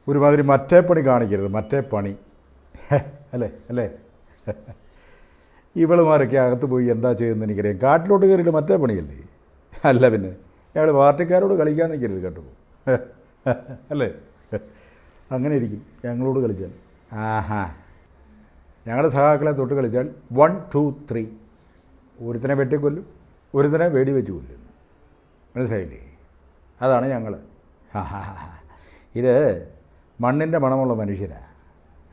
ഒരുമാതിരി മറ്റേ പണി കാണിക്കരുത്, മറ്റേ പണി അല്ലേ അല്ലേ. ഇവളുമാരൊക്കെ അകത്ത് പോയി എന്താ ചെയ്യുന്നത് എനിക്കറിയാം. കാട്ടിലോട്ട് കയറിയിട്ട് മറ്റേ പണിയല്ലേ. അല്ല പിന്നെ ഞങ്ങൾ പാർട്ടിക്കാരോട് കളിക്കാൻ നിൽക്കരുത് കേട്ടോ, അല്ലേ. അങ്ങനെ ഇരിക്കും ഞങ്ങളോട് കളിച്ചാൽ. ആഹാ, ഞങ്ങളുടെ സഹാക്കളെ തൊട്ട് കളിച്ചാൽ 1 2 3 ഒരുത്തനെ വെട്ടിക്കൊല്ലും, ഒരുത്തനെ വെടിവെച്ച് കൊല്ലും. മനസ്സിലായില്ലേ? അതാണ് ഞങ്ങൾ. ഇത് മണ്ണിൻ്റെ മണമുള്ള മനുഷ്യരാണ്.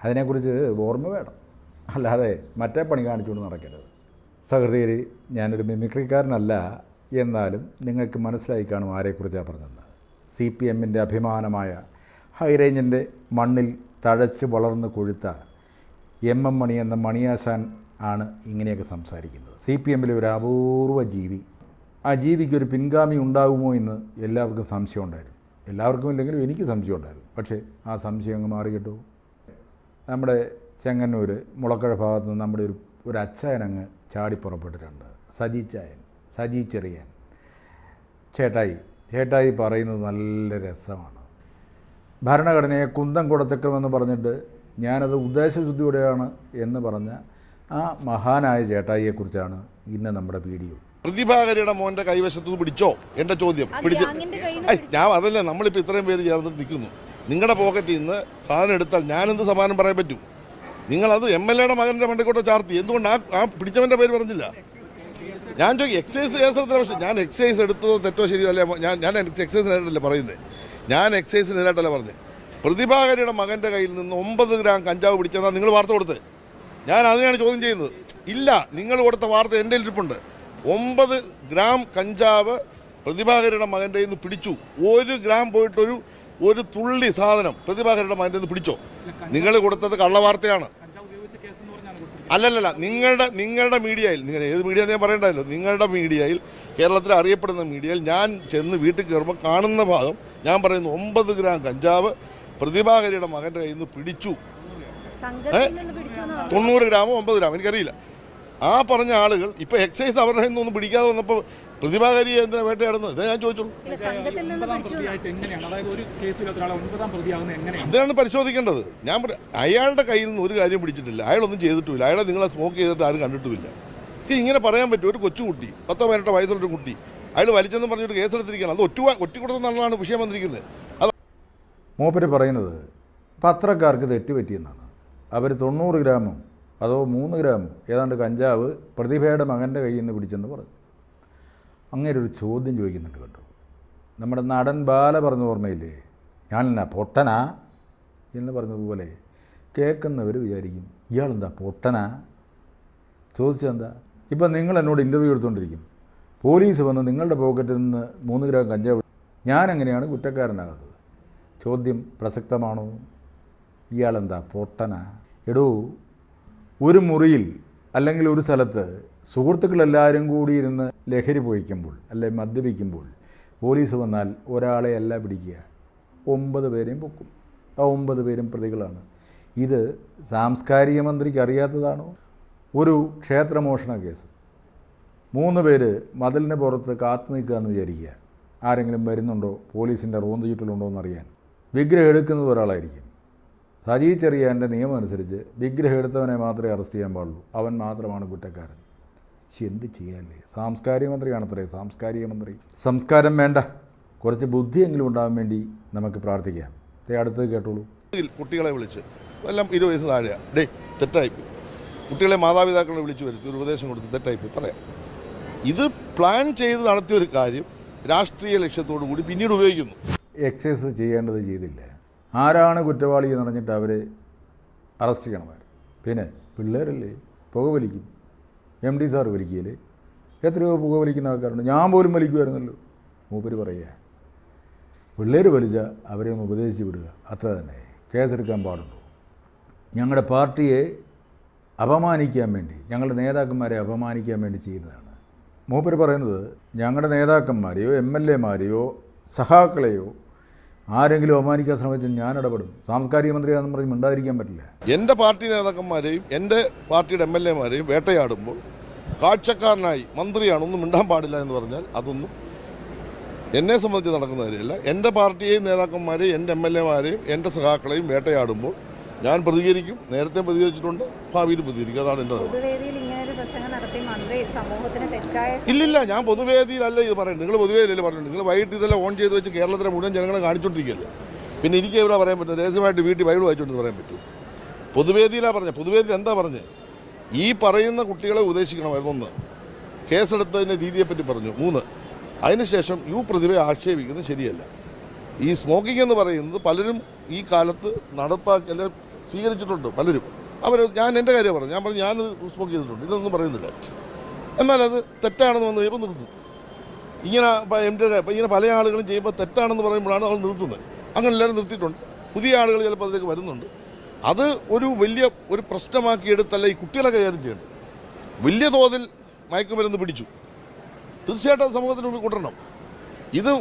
അതിനെക്കുറിച്ച് ഓർമ്മ വേണം, അല്ലാതെ മറ്റേ പണി കാണിച്ചുകൊണ്ട് നടക്കരുത്. സഹൃദയർ, ഞാനൊരു മിമിക്രിക്കാരനല്ല, എന്നാലും നിങ്ങൾക്ക് മനസ്സിലായി കാണും ആരെക്കുറിച്ചാണ് പറഞ്ഞത്. CPMൻ്റെ അഭിമാനമായ ഹൈറേഞ്ചിൻ്റെ മണ്ണിൽ തഴച്ച് വളർന്ന് കൊഴുത്ത MM മണി എന്ന മണിയാശാൻ ആണ് ഇങ്ങനെയൊക്കെ സംസാരിക്കുന്നത്. CPMലെ ഒരു അപൂർവ ജീവി. ആ ജീവിക്കൊരു പിൻഗാമി ഉണ്ടാകുമോ എന്ന് എല്ലാവർക്കും സംശയം ഉണ്ടായിരുന്നു. എല്ലാവർക്കും ഇല്ലെങ്കിലും എനിക്ക് സംശയം ഉണ്ടായിരുന്നു. പക്ഷേ ആ സംശയം അങ്ങ് മാറി കിട്ടുമോ? നമ്മുടെ ചെങ്ങന്നൂർ മുളക്കഴ ഭാഗത്ത് നിന്ന് നമ്മുടെ ഒരു അച്ചായനങ്ങ് ചാടിപ്പുറപ്പെട്ടിട്ടുണ്ട്. സജി ചെറിയാൻ ചേട്ടായി പറയുന്നത് നല്ല രസമാണ്. ഭരണഘടനയെ കുന്തം കുടച്ചക്രമെന്ന് പറഞ്ഞിട്ട് ഞാനത് ഉദ്ദേശശുദ്ധിയോടെയാണ് എന്ന് പറഞ്ഞ ആ മഹാനായ ചേട്ടായിയെക്കുറിച്ചാണ് ഇന്ന് നമ്മുടെ വീഡിയോ. പ്രതിഭാകരിയുടെ മോൻ്റെ കൈവശത്ത് പിടിച്ചോ? എൻ്റെ ചോദ്യം. ഞാൻ അതല്ല, നമ്മളിപ്പോൾ ഇത്രയും പേര് ചേർന്ന് നിൽക്കുന്നു. നിങ്ങളുടെ പോക്കറ്റിൽ നിന്ന് സാധനം എടുത്താൽ ഞാനെന്ത് സമാനം പറയാൻ പറ്റും? നിങ്ങളത് MLAയുടെ മകൻ്റെ മണ്ടക്കോട്ടെ ചാർത്തി. എന്തുകൊണ്ട് ആ പിടിച്ചവൻ്റെ പേര് പറഞ്ഞില്ല? ഞാൻ ചോദിക്കും, എക്സൈസ് കേസെടുത്ത പക്ഷേ ഞാൻ എക്സൈസ് എടുത്തതോ തെറ്റോ ശരിയോ അല്ലേ? ഞാൻ എക്സൈസിനായിട്ടല്ലേ പറയുന്നത്. ഞാൻ എക്സൈസിനായിട്ടല്ല പറഞ്ഞത്. പ്രതിഭാകരിയുടെ മകൻ്റെ കയ്യിൽ നിന്ന് 9 ഗ്രാം കഞ്ചാവ് പിടിച്ചെന്നാണ് നിങ്ങൾ വാർത്ത കൊടുത്തത്. ഞാൻ അതിനാണ് ചോദ്യം ചെയ്യുന്നത്. ഇല്ല, നിങ്ങൾ കൊടുത്ത വാർത്ത എൻ്റെ ഇരിപ്പുണ്ട്. 9 ഗ്രാം കഞ്ചാവ് പ്രതിഭാകരിയുടെ മകൻ്റെ കയ്യിൽ നിന്ന് പിടിച്ചു. 1 ഗ്രാം പോയിട്ടൊരു തുള്ളി സാധനം പ്രതിഭാകരിയുടെ മകൻ്റെ നിന്ന് പിടിച്ചോ? നിങ്ങൾ കൊടുത്തത് കള്ളവാർത്തയാണ്. അല്ലല്ല, നിങ്ങളുടെ മീഡിയയിൽ, നിങ്ങൾ ഏത് മീഡിയ ഞാൻ പറയണ്ടല്ലോ, നിങ്ങളുടെ മീഡിയയിൽ, കേരളത്തിൽ അറിയപ്പെടുന്ന മീഡിയയിൽ ഞാൻ ചെന്ന് വീട്ടിൽ കയറുമ്പോൾ കാണുന്ന ഭാഗം ഞാൻ പറയുന്നു 9 ഗ്രാം കഞ്ചാവ് പ്രതിഭാകരിയുടെ മകൻ്റെ കയ്യിൽ നിന്ന് പിടിച്ചു. 90 ഗ്രാമോ 9 ഗ്രാമോ എനിക്കറിയില്ല. ആ പറഞ്ഞ ആളുകൾ ഇപ്പോൾ എക്സൈസ് അവരുടെ നിന്നൊന്നും പിടിക്കാതെ വന്നപ്പോൾ പ്രതിഭാകാരി എന്തിനാ വേട്ടയാടുന്നത്? ഇതേ ഞാൻ ചോദിച്ചോളൂ. അതാണ് പരിശോധിക്കേണ്ടത്. ഞാൻ അയാളുടെ കയ്യിൽ നിന്ന് ഒരു കാര്യം പിടിച്ചിട്ടില്ല, അയാളൊന്നും ചെയ്തിട്ടുമില്ല, അയാളെ നിങ്ങളെ സ്മോക്ക് ചെയ്തിട്ട് ആരും കണ്ടിട്ടുമില്ല. ഇങ്ങനെ പറയാൻ പറ്റും? ഒരു കൊച്ചുകുട്ടി, 10-18 വയസ്സുള്ളൊരു കുട്ടി, അയാൾ വലിച്ചെന്ന് പറഞ്ഞിട്ട് കേസെടുത്തിരിക്കുകയാണ്. അത് ഒറ്റ കൊടുത്തെന്നാണ് വിഷയം വന്നിരിക്കുന്നത്. അത് മൂപ്പര് പറയുന്നത് പത്രക്കാർക്ക് തെറ്റുപറ്റിയെന്നാണ്. അവർ 90 ഗ്രാമോ അതോ 3 ഗ്രാമോ ഏതാണ്ട് കഞ്ചാവ് പ്രതിഭയുടെ മകൻ്റെ കയ്യിൽ നിന്ന് പിടിച്ചെന്ന് പറഞ്ഞു. അങ്ങനെ ഒരു ചോദ്യം ചോദിക്കുന്നുണ്ട് കേട്ടോ. നമ്മുടെ നടൻ ബാല പറഞ്ഞ ഓർമ്മയില്ലേ, ഞാനെന്നാ പൊട്ടനാ എന്ന് പറഞ്ഞതുപോലെ കേൾക്കുന്നവർ വിചാരിക്കും ഇയാളെന്താ പൊട്ടനാ? ചോദിച്ചതെന്താ? ഇപ്പം നിങ്ങൾ എന്നോട് ഇൻ്റർവ്യൂ എടുത്തുകൊണ്ടിരിക്കും, പോലീസ് വന്ന് നിങ്ങളുടെ പോക്കറ്റിൽ നിന്ന് 3 ഗ്രാം കഞ്ചാവ്, ഞാനെങ്ങനെയാണ് കുറ്റക്കാരനാകുന്നത്? ചോദ്യം പ്രസക്തമാണോ? ഇയാളെന്താ പൊട്ടനാ? എടോ, ഒരു മുറിയിൽ അല്ലെങ്കിൽ ഒരു സ്ഥലത്ത് സുഹൃത്തുക്കളെല്ലാവരും കൂടി ഇരുന്ന് ലഹരി പോയിക്കുമ്പോൾ അല്ലെങ്കിൽ മദ്യപിക്കുമ്പോൾ പോലീസ് വന്നാൽ ഒരാളെ അല്ല പിടിക്കുക, 9 പേരെയും പൊക്കും. ആ 9 പേരും പ്രതികളാണ്. ഇത് സാംസ്കാരിക മന്ത്രിക്ക് അറിയാത്തതാണോ? ഒരു ക്ഷേത്രമോഷണ കേസ്, 3 പേര് മതിലിന് പുറത്ത് കാത്തു നിൽക്കുക എന്ന് വിചാരിക്കുക. ആരെങ്കിലും വരുന്നുണ്ടോ, പോലീസിൻ്റെ റോന്ത് ചുറ്റിലുണ്ടോ എന്നറിയാൻ. വിഗ്രഹം എടുക്കുന്നത് ഒരാളായിരിക്കും. സജി ചെറിയാൻ്റെ നിയമം അനുസരിച്ച് വിഗ്രഹം എടുത്തവനെ മാത്രമേ അറസ്റ്റ് ചെയ്യാൻ പാടുള്ളൂ, അവൻ മാത്രമാണ് കുറ്റക്കാരൻ. എന്ത് ചെയ്യാല്ലേ? സാംസ്കാരിക മന്ത്രിയാണത്രേ സാംസ്കാരിക മന്ത്രി. സംസ്കാരം വേണ്ട, കുറച്ച് ബുദ്ധിയെങ്കിലും ഉണ്ടാകാൻ വേണ്ടി നമുക്ക് പ്രാർത്ഥിക്കാം. അടുത്തത് കേട്ടോളൂ. കുട്ടികളെ വിളിച്ച് എല്ലാം 20 വയസ്സ് താഴെയാണ്, ഡേ തെറ്റായിപ്പോയി, കുട്ടികളെ മാതാപിതാക്കളെ വിളിച്ചു വരുത്തി ഒരു ഉപദേശം കൊടുത്ത് തെറ്റായിപ്പോയി പറയാം. ഇത് പ്ലാൻ ചെയ്ത് നടത്തിയൊരു കാര്യം രാഷ്ട്രീയ ലക്ഷ്യത്തോടു കൂടി പിന്നീട് ഉപയോഗിക്കുന്നു. എക്സൈസ് ചെയ്യേണ്ടത് ചെയ്തില്ല. ആരാണ് കുറ്റവാളി എന്ന് പറഞ്ഞിട്ട് അവരെ അറസ്റ്റ് ചെയ്യണമായിരുന്നു. പിന്നെ പിള്ളേരല്ലേ, പുകവലിക്കും. MD sir വലിക്കുകയില്ലേ? എത്രയോ പുകവലിക്കുന്ന ആൾക്കാരുണ്ട്, ഞാൻ പോലും വലിക്കുമായിരുന്നല്ലോ. മൂപ്പര് പറയുക, പിള്ളേർ വലിച്ചാൽ അവരെ ഒന്ന് ഉപദേശിച്ച് വിടുക, അത്ര തന്നെ. കേസെടുക്കാൻ പാടുള്ളൂ. ഞങ്ങളുടെ പാർട്ടിയെ അപമാനിക്കാൻ വേണ്ടി, ഞങ്ങളുടെ നേതാക്കന്മാരെ അപമാനിക്കാൻ വേണ്ടി ചെയ്യുന്നതാണ്. മൂപ്പര് പറയുന്നത് ഞങ്ങളുടെ നേതാക്കന്മാരെയോ MLAമാരെയോ സഹാക്കളെയോ ആരെങ്കിലും അപമാനിക്കാൻ ശ്രമിച്ചാൽ ഞാൻ ഇടപെടും. സാംസ്കാരിക മന്ത്രിയാണെന്ന് പറഞ്ഞ് മിണ്ടാതിരിക്കാൻ പറ്റില്ല. എൻ്റെ പാർട്ടി നേതാക്കന്മാരെയും എൻ്റെ പാർട്ടിയുടെ MLAമാരെയും വേട്ടയാടുമ്പോൾ കാഴ്ചക്കാരനായി മന്ത്രിയാണ് ഒന്നും മിണ്ടാൻ പാടില്ല എന്ന് പറഞ്ഞാൽ അതൊന്നും എന്നെ സംബന്ധിച്ച് നടക്കുന്ന കാര്യമല്ല. എൻ്റെ പാർട്ടിയെയും നേതാക്കന്മാരെയും എൻ്റെ MLA-മാരെയും എൻ്റെ സഖാക്കളെയും വേട്ടയാടുമ്പോൾ ഞാൻ പ്രതികരിക്കും. നേരത്തെ പ്രതികരിച്ചിട്ടുണ്ട്, ഭാവിയിലും പ്രതികരിക്കും. അതാണ് എൻ്റെ ഇല്ലില്ല. ഞാൻ പൊതുവേദിയിലല്ല ഇത് പറയുന്നത്. നിങ്ങൾ പൊതുവേദിയിലല്ലേ പറഞ്ഞിട്ടുണ്ട്. നിങ്ങൾ വൈകിട്ട് ഇതെല്ലാം ഓൺ ചെയ്ത് വെച്ച് കേരളത്തിലെ മുഴുവൻ ജനങ്ങളെ കാണിച്ചുകൊണ്ടിരിക്കുകയല്ലേ. പിന്നെ എനിക്ക് എവിടെ പറയാൻ പറ്റും? രഹസ്യമായിട്ട് വീട്ടിൽ ബൈബിൾ വായിച്ചുകൊണ്ട് പറയാൻ പറ്റും? പൊതുവേദിയിലാണ് പറഞ്ഞത്. പൊതുവേദിയിൽ എന്താ പറഞ്ഞത്? ഈ പറയുന്ന കുട്ടികളെ ഉപദേശിക്കണമായിരുന്നു. 1, കേസെടുത്തതിൻ്റെ രീതിയെപ്പറ്റി പറഞ്ഞു. 3, അതിനുശേഷം പ്രതിഭയെ ആക്ഷേപിക്കുന്നത് ശരിയല്ല. ഈ സ്മോക്കിംഗ് എന്ന് പറയുന്നത് പലരും ഈ കാലത്ത് നടപ്പാക്കി അല്ലെ സ്വീകരിച്ചിട്ടുണ്ട്. പലരും ഞാൻ എൻ്റെ കാര്യം പറഞ്ഞു. ഞാൻ സ്മോക്ക് ചെയ്തിട്ടുണ്ട്, ഇതൊന്നും പറയുന്നില്ല. എന്നാൽ അത് തെറ്റാണെന്ന് വന്നു കഴിയുമ്പോൾ നിർത്തും. ഇങ്ങനെ പല ആളുകളും ചെയ്യുമ്പോൾ തെറ്റാണെന്ന് പറയുമ്പോഴാണ് അവർ നിർത്തുന്നത്. അങ്ങനെ എല്ലാവരും നിർത്തിയിട്ടുണ്ട്. പുതിയ ആളുകൾ ചിലപ്പോൾ അതിലേക്ക് വരുന്നുണ്ട്. അത് വലിയ പ്രശ്നമാക്കിയെടുത്തല്ല ഈ കുട്ടികളെ കൈകാര്യം ചെയ്യേണ്ടത്. വലിയ തോതിൽ മയക്കുമരുന്ന് പിടിച്ചു, തീർച്ചയായിട്ടും സമൂഹത്തിന് മുമ്പിൽ കൊണ്ടുവരണം. ഇത്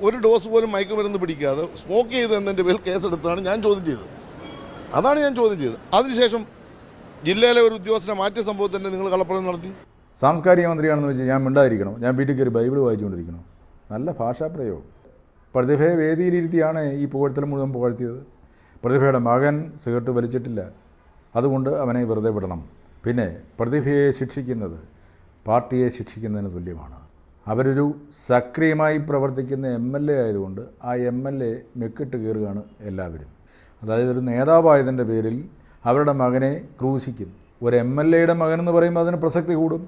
ഒരു ഡോസ് പോലും മയക്കുമരുന്ന് പിടിക്കാതെ സ്മോക്ക് ചെയ്ത് എന്നതിൻ്റെ പേരിൽ കേസെടുത്താണ് ഞാൻ ചോദ്യം ചെയ്തത്. അതാണ് ഞാൻ ചോദ്യം ചെയ്തത്. അതിനുശേഷം ജില്ലയിലെ ഒരു ഉദ്യോഗസ്ഥനെ മാറ്റിയ സംഭവത്തിൻ്റെ നിങ്ങൾ കള്ളപ്പണം നടത്തി. സാംസ്കാരിക മന്ത്രിയാണെന്ന് വെച്ച് ഞാൻ മിണ്ടായിരിക്കണം? ഞാൻ വീട്ടിൽ കയറി ബൈബിൾ വായിച്ചുകൊണ്ടിരിക്കണം? നല്ല ഭാഷാപ്രയോഗം. പ്രതിഭയെ വേദിയിലിരുത്തിയാണ് ഈ പുകഴ്ത്തൽ മുഴുവൻ പുകഴ്ത്തിയത്. പ്രതിഭയുടെ മകൻ സിഗരറ്റ് വലിച്ചിട്ടില്ല, അതുകൊണ്ട് അവനെ വെറുതെ വിടണം. പിന്നെ പ്രതിഭയെ ശിക്ഷിക്കുന്നത് പാർട്ടിയെ ശിക്ഷിക്കുന്നതിന് തുല്യമാണ്. അവരൊരു സക്രിയമായി പ്രവർത്തിക്കുന്ന MLA ആയതുകൊണ്ട് ആ MLA മെക്കിട്ട് കയറുകയാണ് എല്ലാവരും. അതായത് ഒരു നേതാവായതിൻ്റെ പേരിൽ അവരുടെ മകനെ ക്രൂശിക്കും. ഒരു MLA-യുടെ മകനെന്ന് പറയുമ്പോൾ അതിന് പ്രസക്തി കൂടും.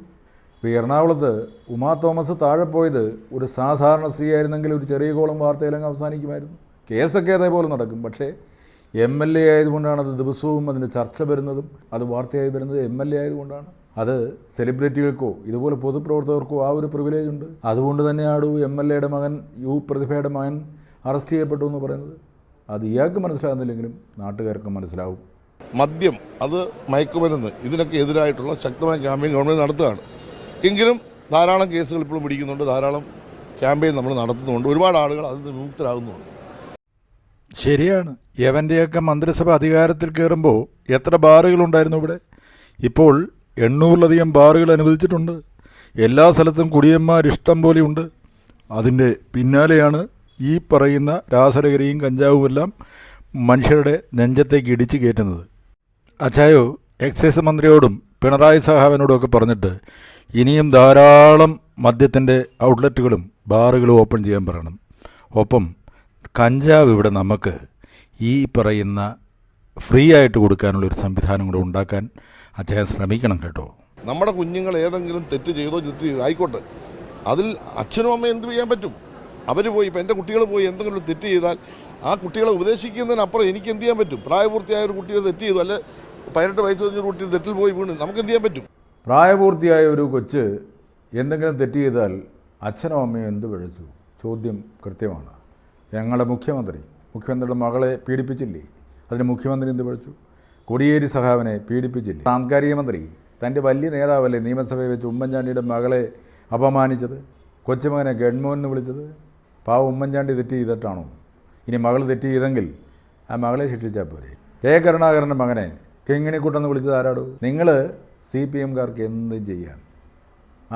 ഇപ്പോൾ എറണാകുളത്ത് ഉമാ തോമസ് താഴെ പോയത് ഒരു സാധാരണ സ്ത്രീ ആയിരുന്നെങ്കിൽ ഒരു ചെറിയ കോളം വാർത്തയിലങ്ങ് അവസാനിക്കുമായിരുന്നു. കേസൊക്കെ അതേപോലെ നടക്കും. പക്ഷേ MLA ആയതുകൊണ്ടാണ് അത് ദിവസവും അതിന് ചർച്ച വരുന്നതും അത് വാർത്തയായി വരുന്നത്. MLA ആയതുകൊണ്ടാണ്. അത് സെലിബ്രിറ്റികൾക്കോ ഇതുപോലെ പൊതുപ്രവർത്തകർക്കോ ആ ഒരു പ്രിവിലേജ് ഉണ്ട്. അതുകൊണ്ട് തന്നെയാണ് MLA-യുടെ മകൻ പ്രതിഭയുടെ മകൻ അറസ്റ്റ് ചെയ്യപ്പെട്ടു എന്ന് പറയുന്നത്. അത് ഇയാൾക്ക് മനസ്സിലാകുന്നില്ലെങ്കിലും നാട്ടുകാർക്ക് മനസ്സിലാവും. മദ്യം, അത് മയക്കുമരുന്ന്, ഇതിനൊക്കെ എതിരായിട്ടുള്ള ശക്തമായ ക്യാമ്പയിൻ ഗവൺമെൻറ് നടത്തുകയാണ്. എങ്കിലും ധാരാളം കേസുകൾ ഇപ്പോഴും പിടിക്കുന്നുണ്ട്, ധാരാളം ക്യാമ്പയിൻ നമ്മൾ നടത്തുന്നുണ്ട്, ഒരുപാട് ആളുകൾ അതിൽ നിന്ന് വിമുക്തരാകുന്നുണ്ട്. ശരിയാണ്. യവൻ്റെയൊക്കെ മന്ത്രിസഭ അധികാരത്തിൽ കയറുമ്പോൾ എത്ര ബാറുകളുണ്ടായിരുന്നു ഇവിടെ? ഇപ്പോൾ 800-ലധികം ബാറുകൾ അനുവദിച്ചിട്ടുണ്ട്. എല്ലാ സ്ഥലത്തും കുടിയന്മാരിഷ്ടം പോലെയുണ്ട്. അതിൻ്റെ പിന്നാലെയാണ് ഈ പറയുന്ന രാസലഹരിയും കഞ്ചാവുമെല്ലാം മനുഷ്യരുടെ നെഞ്ചത്തേക്ക് ഇടിച്ചു കയറ്റുന്നത്. അച്ചായോ എക്സൈസ് മന്ത്രിയോടും പിണറായി സഹാവിനോടും ഒക്കെ പറഞ്ഞിട്ട് ഇനിയും ധാരാളം മദ്യത്തിൻ്റെ ഔട്ട്ലെറ്റുകളും ബാറുകളും ഓപ്പൺ ചെയ്യാൻ പറയണം. ഒപ്പം കഞ്ചാവ് ഇവിടെ നമുക്ക് ഈ പറയുന്ന ഫ്രീ ആയിട്ട് കൊടുക്കാനുള്ളൊരു സംവിധാനം കൂടെ ഉണ്ടാക്കാൻ അദ്ദേഹം ശ്രമിക്കണം കേട്ടോ. നമ്മുടെ കുഞ്ഞുങ്ങൾ ഏതെങ്കിലും തെറ്റ് ചെയ്തോ ആയിക്കോട്ടെ, അതിൽ അച്ഛനും അമ്മയും എന്ത് ചെയ്യാൻ പറ്റും? അവർ പോയി, ഇപ്പം എൻ്റെ കുട്ടികൾ പോയി എന്തെങ്കിലും തെറ്റ് ചെയ്താൽ ആ കുട്ടികളെ ഉപദേശിക്കുന്നതിനപ്പുറം എനിക്ക് എന്ത് ചെയ്യാൻ പറ്റും? പ്രായപൂർത്തിയായ ഒരു കുട്ടിയെ തെറ്റ് ചെയ്തു, അല്ലെ 18 വയസ്സ് കഴിഞ്ഞ കുട്ടി തെറ്റിൽ പോയി വീണ്, നമുക്ക് എന്ത് ചെയ്യാൻ പറ്റും? പ്രായപൂർത്തിയായ ഒരു കൊച്ച് എന്തെങ്കിലും തെറ്റ് ചെയ്താൽ അച്ഛനോ അമ്മയോ എന്ത് പിഴച്ചു? ചോദ്യം കൃത്യമാണ്. ഞങ്ങളുടെ മുഖ്യമന്ത്രിയുടെ മകളെ പീഡിപ്പിച്ചില്ലേ? അതിന് മുഖ്യമന്ത്രി എന്ത് പിഴച്ചു? കോടിയേരി സഖാവിനെ പീഡിപ്പിച്ചില്ലേ? സാംസ്കാരിക മന്ത്രി തൻ്റെ വലിയ നേതാവല്ലേ നിയമസഭയിൽ വെച്ച് ഉമ്മൻചാണ്ടിയുടെ മകളെ അപമാനിച്ചത്? കൊച്ചുമകനെ ഗൺമോൻ എന്ന് വിളിച്ചത്? ഉമ്മൻചാണ്ടി തെറ്റ് ചെയ്തിട്ടാണോ? ഇനി മകൾ തെറ്റ് ചെയ്തെങ്കിൽ ആ മകളെ ശിക്ഷിച്ചാൽ പോരെ? കരുണാകരൻ്റെ മകനെ കിങ്ങിണിക്കുട്ടെന്ന് വിളിച്ചത് ആരാടോ? നിങ്ങൾ CPM-കാർക്ക് എന്തും ചെയ്യാം,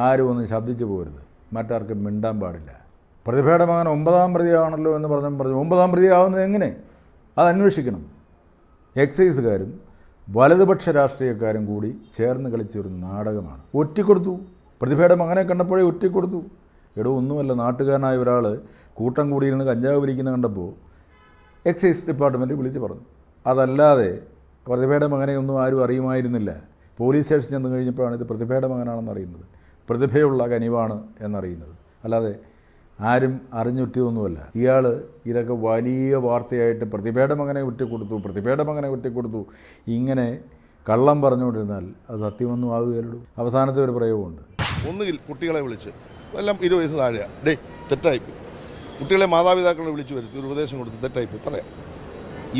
ആരും ഒന്നും ശബ്ദിച്ചു പോരുത്, മറ്റാർക്കും മിണ്ടാൻ പാടില്ല. പ്രതിഭയുടെ മകൻ 9ാം പ്രതിയാണല്ലോ എന്ന് പറഞ്ഞു 9ാം പ്രതിയാവുന്നത് എങ്ങനെ? അത് അന്വേഷിക്കണം. എക്സൈസുകാരും വലതുപക്ഷ രാഷ്ട്രീയക്കാരും കൂടി ചേർന്ന് കളിച്ചൊരു നാടകമാണ്. ഒറ്റിക്കൊടുത്തു. പ്രതിഭയുടെ മകനെ കണ്ടപ്പോഴേ ഒറ്റിക്കൊടുത്തു. ഒന്നുമല്ല, നാട്ടുകാരനായ ഒരാൾ കൂട്ടം കൂടിയിരുന്ന് കഞ്ചാവ് വലിക്കുന്ന കണ്ടപ്പോൾ എക്സൈസ് ഡിപ്പാർട്ട്മെൻറ്റ് വിളിച്ച് പറഞ്ഞു. അതല്ലാതെ പ്രതിഭയുടെ മകനെ ഒന്നും ആരും അറിയുമായിരുന്നില്ല. പോലീസ് സ്റ്റേഷൻ ചെന്ന് കഴിഞ്ഞപ്പോഴാണ് ഇത് പ്രതിഭയുടെ മകനാണെന്ന് അറിയുന്നത്, പ്രതിഭയുള്ള കനിവാണ് എന്നറിയുന്നത്. അല്ലാതെ ആരും അറിഞ്ഞൊറ്റിയതൊന്നുമല്ല. ഇയാൾ ഇതൊക്കെ വലിയ വാർത്തയായിട്ട് പ്രതിഭയുടെ മകനെ ഒറ്റിക്കൊടുത്തു, ഇങ്ങനെ കള്ളം പറഞ്ഞുകൊണ്ടിരുന്നാൽ അത് സത്യമൊന്നും ആകുകയല്ലോ. അവസാനത്തെ ഒരു പ്രയോഗമുണ്ട്. ഒന്നുകിൽ കുട്ടികളെ വിളിച്ച് എല്ലാം 20 വയസ്സ് താഴെയാണ്, തെറ്റായിപ്പോയി, കുട്ടികളെ മാതാപിതാക്കളെ വിളിച്ചു വരുത്തി ഒരു ഉപദേശം കൊടുത്ത് തെറ്റായിപ്പോയി പറയാം.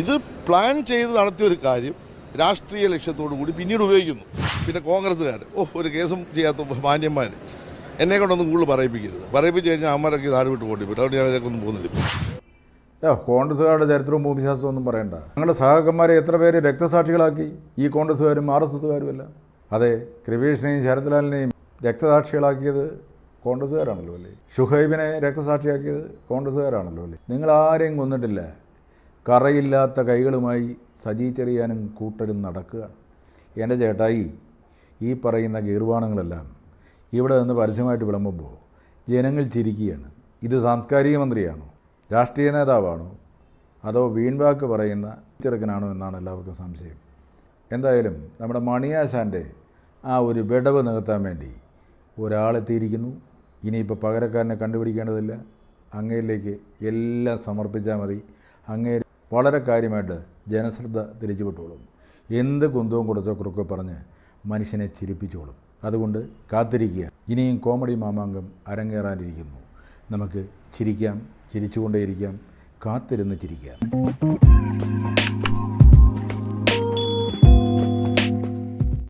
ഇത് പ്ലാൻ ചെയ്ത് നടത്തിയൊരു കാര്യം രാഷ്ട്രീയ ലക്ഷ്യത്തോടു കൂടി പിന്നീട് ഉപയോഗിക്കുന്നു. പിന്നെ കോൺഗ്രസ്സുകാർ ഒരു കേസും ചെയ്യാത്ത മാന്യന്മാർ എന്നെ കൊണ്ടൊന്നും കൂടുതൽ പറയിപ്പിച്ച് കഴിഞ്ഞാൽ അമ്മരൊക്കെ നാട് വിട്ട് പോണ്ടി പോയിട്ട് അതുകൊണ്ട് ഞാൻ ഇതൊക്കെ ഒന്നും പോകുന്നില്ല. കോൺഗ്രസ്സുകാരുടെ ചരിത്രവും ഭൂമിശാസ്ത്രവും ഒന്നും പറയണ്ട. ഞങ്ങളുടെ സഹാക്കന്മാരെ എത്ര പേര് രക്തസാക്ഷികളാക്കി, ഈ കോൺഗ്രസ്സുകാരും RSSകാരും എല്ലാം. അതെ, കൃപേഷിനെയും ശരത്ലാലിനെയും രക്തസാക്ഷികളാക്കിയത് കോൺഗ്രസ്സുകാരാണല്ലോ അല്ലേ? ഷുഹൈബിനെ രക്തസാക്ഷിയാക്കിയത് കോൺഗ്രസ്സുകാരാണല്ലോ അല്ലേ? നിങ്ങൾ ആരെയും കൊന്നിട്ടില്ല. കറയില്ലാത്ത കൈകളുമായി സജി ചെറിയാനും കൂട്ടരും നടക്കുകയാണ്. എൻ്റെ ചേട്ടായി, ഈ പറയുന്ന ഗീർവാണങ്ങളെല്ലാം ഇവിടെ നിന്ന് പരസ്യമായിട്ട് വിളമ്പുമ്പോൾ ജനങ്ങൾ ചിരിക്കുകയാണ്. ഇത് സാംസ്കാരിക മന്ത്രിയാണോ, രാഷ്ട്രീയ നേതാവാണോ, അതോ വീൺവാക്ക് പറയുന്ന ചെറുക്കനാണോ എന്നാണ് എല്ലാവർക്കും സംശയം. എന്തായാലും നമ്മുടെ മണിയാശാൻ്റെ ആ ഒരു വിടവ് നികത്താൻ വേണ്ടി ഒരാളെത്തിയിരിക്കുന്നു. ഇനിയിപ്പോൾ പകരക്കാരനെ കണ്ടുപിടിക്കേണ്ടതില്ല. അങ്ങയിലേക്ക് എല്ലാം സമർപ്പിച്ചാൽ മതി. അങ്ങേ വളരെ കാര്യമായിട്ട് ജനശ്രദ്ധ തിരിച്ചു വിട്ടോളും. എന്ത് കുന്തവും കൊടുത്തോ കുറുക്കെ പറഞ്ഞ് മനുഷ്യനെ ചിരിപ്പിച്ചോളും. അതുകൊണ്ട് കാത്തിരിക്കുക. ഇനിയും കോമഡി മാമാങ്കം അരങ്ങേറാനിരിക്കുന്നു. നമുക്ക് ചിരിക്കാം, ചിരിച്ചുകൊണ്ടേയിരിക്കാം, കാത്തിരുന്ന് ചിരിക്കാം.